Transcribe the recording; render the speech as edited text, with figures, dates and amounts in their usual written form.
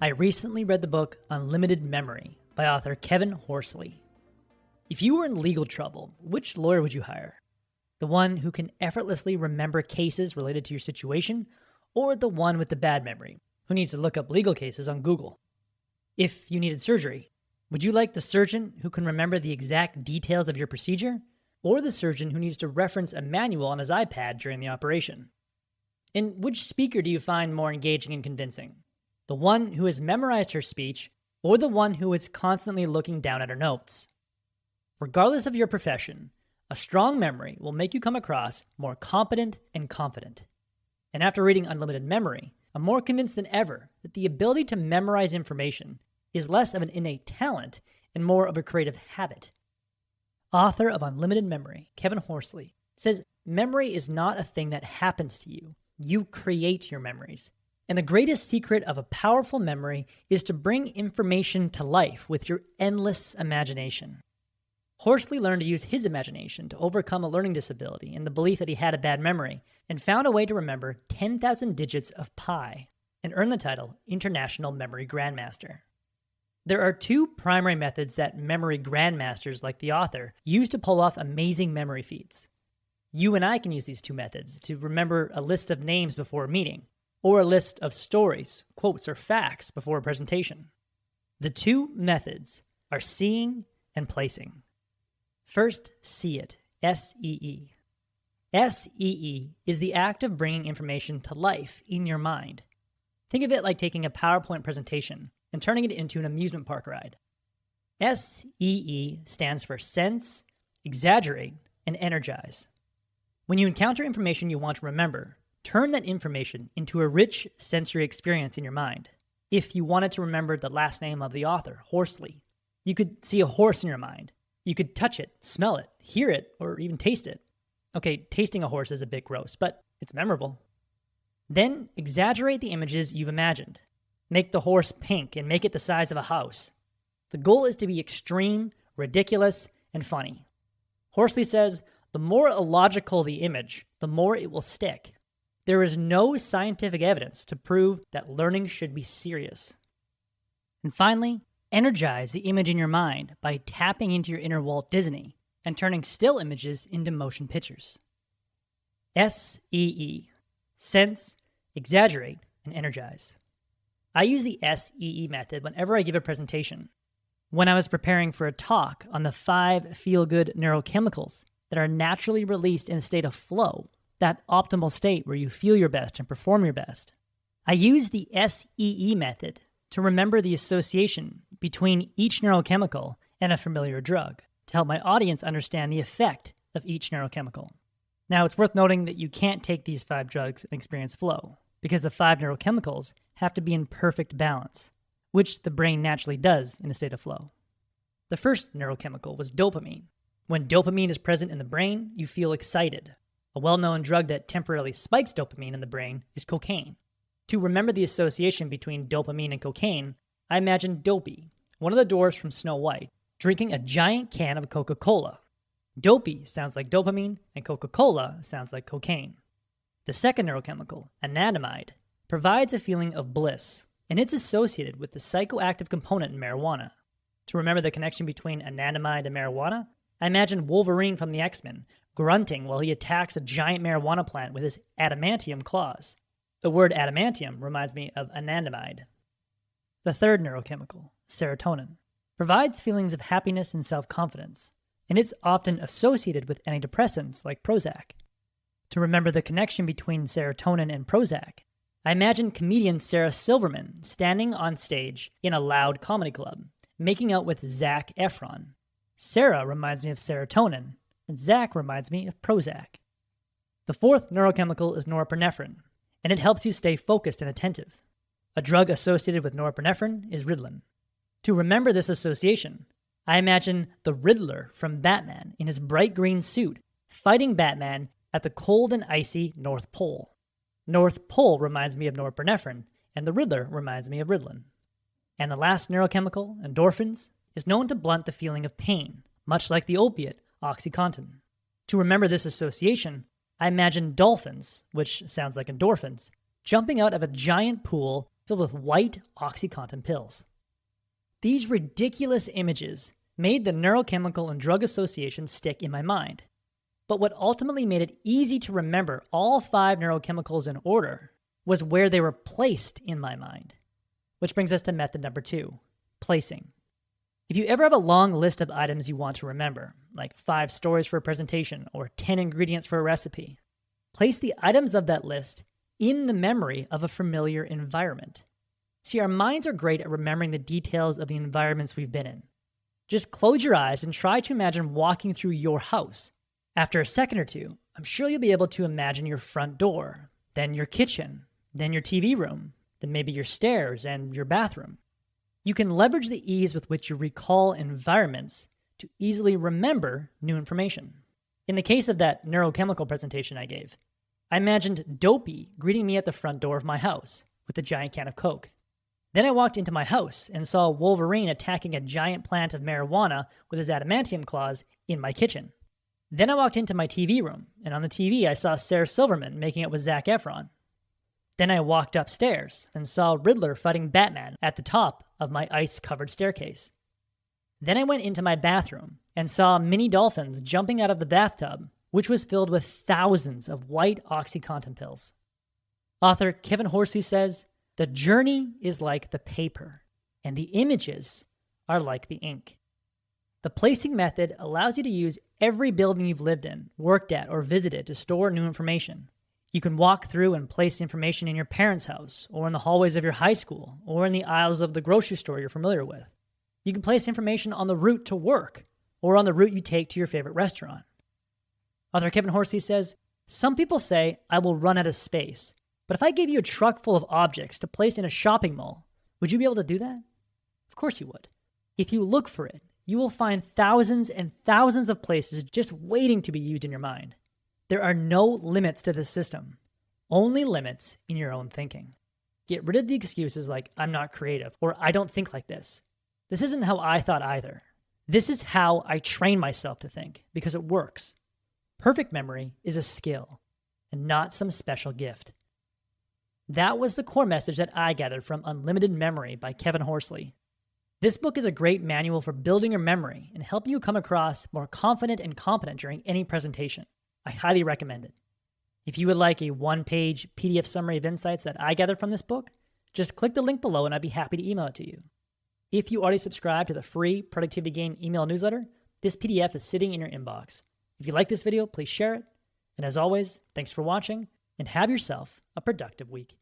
I recently read the book Unlimited Memory by author Kevin Horsley. If you were in legal trouble, which lawyer would you hire? The one who can effortlessly remember cases related to your situation, or the one with the bad memory, who needs to look up legal cases on Google? If you needed surgery, would you like the surgeon who can remember the exact details of your procedure, or the surgeon who needs to reference a manual on his iPad during the operation? And which speaker do you find more engaging and convincing? The one who has memorized her speech, or the one who is constantly looking down at her notes? Regardless of your profession, a strong memory will make you come across more competent and confident. And after reading Unlimited Memory, I'm more convinced than ever that the ability to memorize information is less of an innate talent and more of a creative habit. Author of Unlimited Memory, Kevin Horsley, says memory is not a thing that happens to you. You create your memories. And the greatest secret of a powerful memory is to bring information to life with your endless imagination. Horsley learned to use his imagination to overcome a learning disability and the belief that he had a bad memory, and found a way to remember 10,000 digits of pi, and earned the title International Memory Grandmaster. There are two primary methods that memory grandmasters like the author use to pull off amazing memory feats. You and I can use these two methods to remember a list of names before a meeting, or a list of stories, quotes, or facts before a presentation. The two methods are seeing and placing. First, see it, S-E-E. S-E-E is the act of bringing information to life in your mind. Think of it like taking a PowerPoint presentation and turning it into an amusement park ride. S-E-E stands for sense, exaggerate, and energize. When you encounter information you want to remember, turn that information into a rich sensory experience in your mind. If you wanted to remember the last name of the author, Horsley, you could see a horse in your mind. You could touch it, smell it, hear it, or even taste it. Okay, tasting a horse is a bit gross, but it's memorable. Then exaggerate the images you've imagined. Make the horse pink and make it the size of a house. The goal is to be extreme, ridiculous, and funny. Horsley says, the more illogical the image, the more it will stick. There is no scientific evidence to prove that learning should be serious. And finally, energize the image in your mind by tapping into your inner Walt Disney and turning still images into motion pictures. S-E-E. Sense, exaggerate, and energize. I use the S-E-E method whenever I give a presentation. When I was preparing for a talk on the 5 feel-good neurochemicals that are naturally released in a state of flow, that optimal state where you feel your best and perform your best, I use the S-E-E method to remember the association between each neurochemical and a familiar drug, to help my audience understand the effect of each neurochemical. Now, it's worth noting that you can't take these 5 drugs and experience flow, because the 5 neurochemicals have to be in perfect balance, which the brain naturally does in a state of flow. The first neurochemical was dopamine. When dopamine is present in the brain, you feel excited. A well-known drug that temporarily spikes dopamine in the brain is cocaine. To remember the association between dopamine and cocaine, I imagine Dopey, one of the dwarfs from Snow White, drinking a giant can of Coca-Cola. Dopey sounds like dopamine, and Coca-Cola sounds like cocaine. The second neurochemical, anandamide, provides a feeling of bliss, and it's associated with the psychoactive component in marijuana. To remember the connection between anandamide and marijuana, I imagine Wolverine from the X-Men grunting while he attacks a giant marijuana plant with his adamantium claws. The word adamantium reminds me of anandamide. The third neurochemical, serotonin, provides feelings of happiness and self-confidence, and it's often associated with antidepressants like Prozac. To remember the connection between serotonin and Prozac, I imagine comedian Sarah Silverman standing on stage in a loud comedy club, making out with Zac Efron. Sarah reminds me of serotonin, and Zac reminds me of Prozac. The fourth neurochemical is norepinephrine, and it helps you stay focused and attentive. A drug associated with norepinephrine is Ritalin. To remember this association, I imagine the Riddler from Batman in his bright green suit fighting Batman at the cold and icy North Pole. North Pole reminds me of norepinephrine, and the Riddler reminds me of Ritalin. And the last neurochemical, endorphins, is known to blunt the feeling of pain, much like the opiate OxyContin. To remember this association, I imagine dolphins, which sounds like endorphins, jumping out of a giant pool filled with white OxyContin pills. These ridiculous images made the neurochemical and drug associations stick in my mind. But what ultimately made it easy to remember all 5 neurochemicals in order was where they were placed in my mind. Which brings us to method number 2, placing. If you ever have a long list of items you want to remember, like 5 stories for a presentation or 10 ingredients for a recipe, place the items of that list in the memory of a familiar environment. See, our minds are great at remembering the details of the environments we've been in. Just close your eyes and try to imagine walking through your house. After a second or two, I'm sure you'll be able to imagine your front door, then your kitchen, then your TV room, then maybe your stairs and your bathroom. You can leverage the ease with which you recall environments to easily remember new information. In the case of that neurochemical presentation I gave, I imagined Dopey greeting me at the front door of my house with a giant can of Coke. Then I walked into my house and saw Wolverine attacking a giant plant of marijuana with his adamantium claws in my kitchen. Then I walked into my TV room, and on the TV I saw Sarah Silverman making up with Zac Efron. Then I walked upstairs and saw Riddler fighting Batman at the top of my ice-covered staircase. Then I went into my bathroom and saw mini dolphins jumping out of the bathtub, which was filled with thousands of white OxyContin pills. Author Kevin Horsley says, "The journey is like the paper, and the images are like the ink." The placing method allows you to use every building you've lived in, worked at, or visited to store new information. You can walk through and place information in your parents' house, or in the hallways of your high school, or in the aisles of the grocery store you're familiar with. You can place information on the route to work, or on the route you take to your favorite restaurant. Author Kevin Horsley says, "Some people say I will run out of space, but if I gave you a truck full of objects to place in a shopping mall, would you be able to do that?" Of course you would. If you look for it, you will find thousands and thousands of places just waiting to be used in your mind. There are no limits to this system, only limits in your own thinking. Get rid of the excuses like "I'm not creative" or "I don't think like this." This isn't how I thought either. This is how I train myself to think because it works. Perfect memory is a skill and not some special gift. That was the core message that I gathered from Unlimited Memory by Kevin Horsley. This book is a great manual for building your memory and helping you come across more confident and competent during any presentation. I highly recommend it. If you would like a 1-page PDF summary of insights that I gathered from this book, just click the link below and I'd be happy to email it to you. If you already subscribe to the free Productivity Game email newsletter, this PDF is sitting in your inbox. If you like this video, please share it. And as always, thanks for watching and have yourself a productive week.